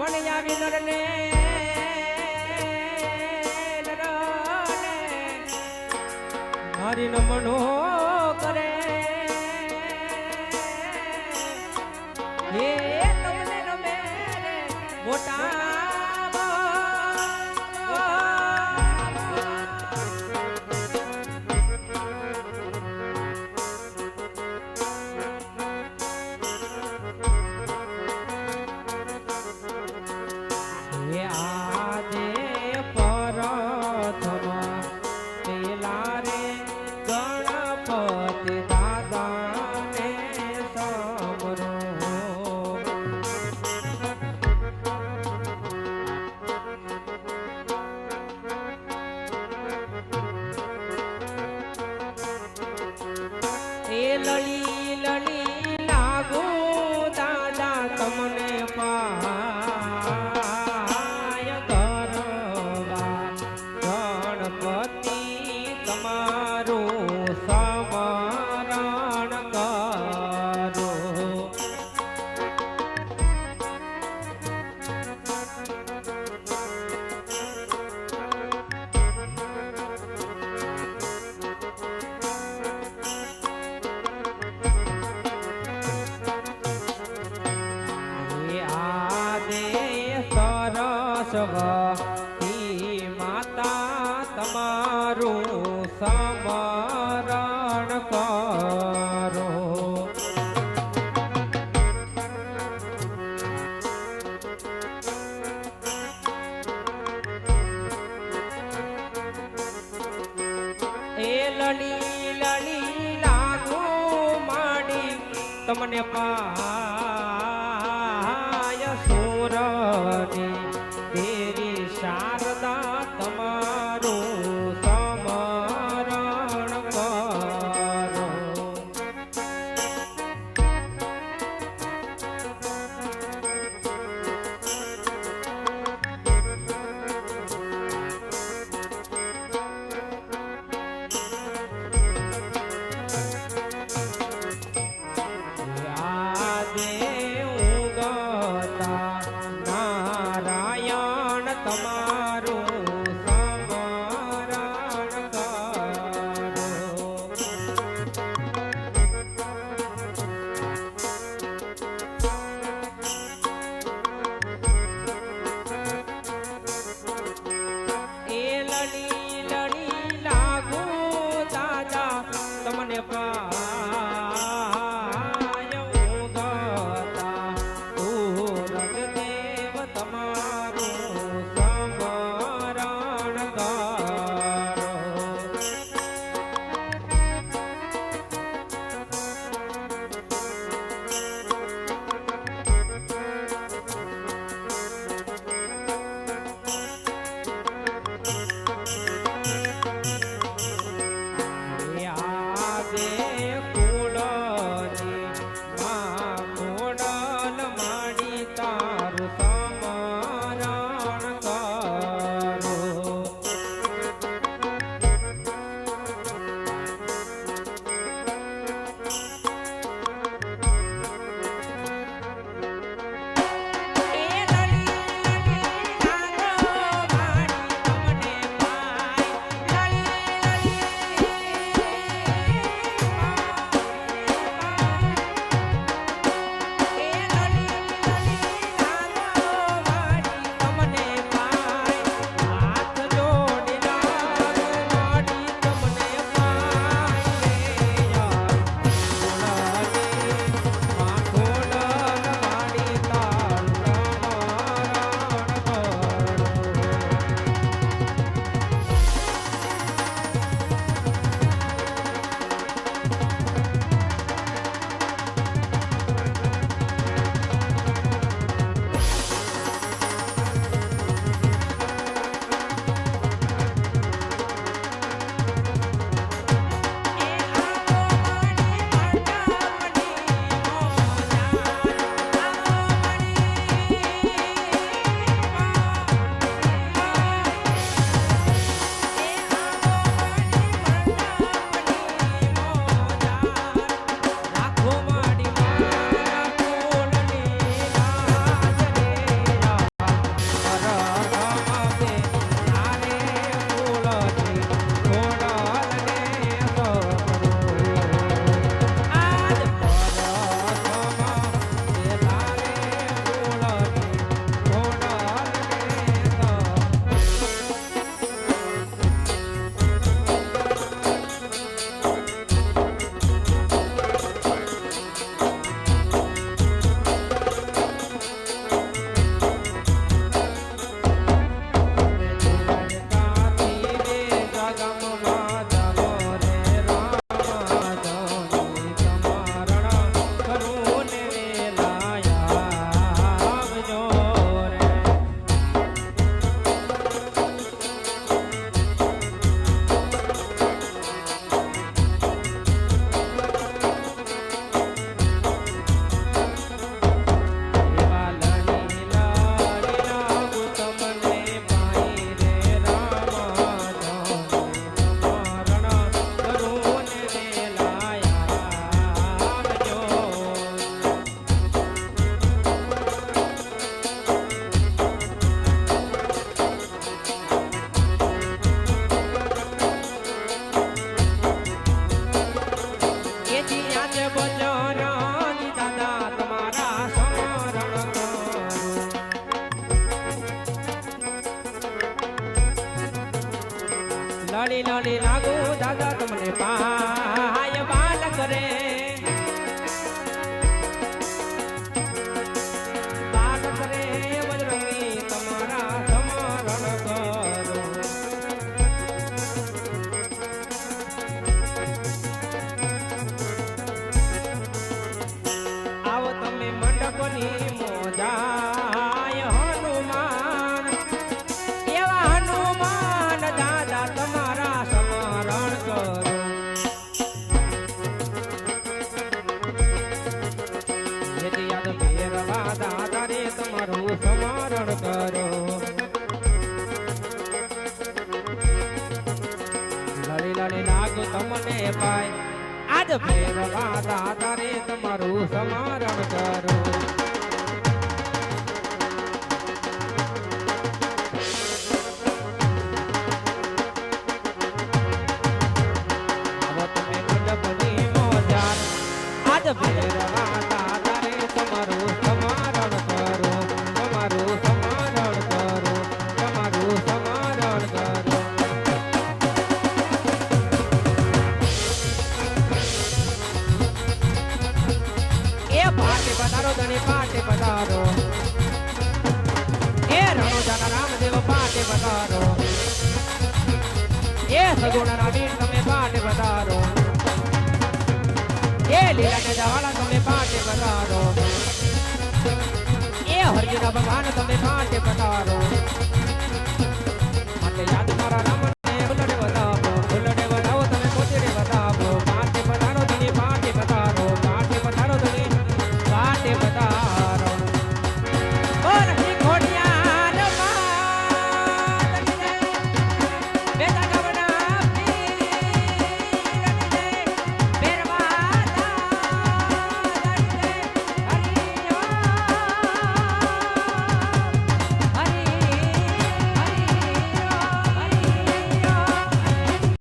પણ આવી નરને મારી નમનો કરે હે તમને નમે મોટા લલી લલી લાગો દાદા તમને પાય કરવા ગણપતિ તમારું સમરણ કરો સરસ્વતી માતા તમારું સમરણ કરો એ લલી લલી લાગુ માડી તમને પાય સુરની તેરી શારદા તમારું સમરણ કરો યાદે ઉગતા નારા લડી લડી લાગુ દાદા તમને પાય બાલક રે બાલક રે બજરંગી તમારા સમરણ કરો આવો તમે મંડપની મોજાય હનુમાન એવા હનુમાન દાદા તમારા સમરણ કરો જેથી યાદ ફેરવા દાદા રે તમારું સમરણ કરો લડી લડી લાગુ તમને પાય આજ ફેરવા દાદા રે તમારું સમરણ કરો આવો તમે મંડપની મોજાર આજ ફેરવા દાદા રે તમારું સમરણ કરો તમારું સમરણ કરો તમારું સમરણ કરો એ પાટે પધારો ધણી પાટે પધારો એ રણોજાના રામદેવ પાટે પધારો એ સગુણા વીર તમે પાટે પધારો એ લીલાને જવાળા તમે પાટે પધારો એ હરજીના ભગવાન તમે પાટે પધારો માટે યાદ મારા રામ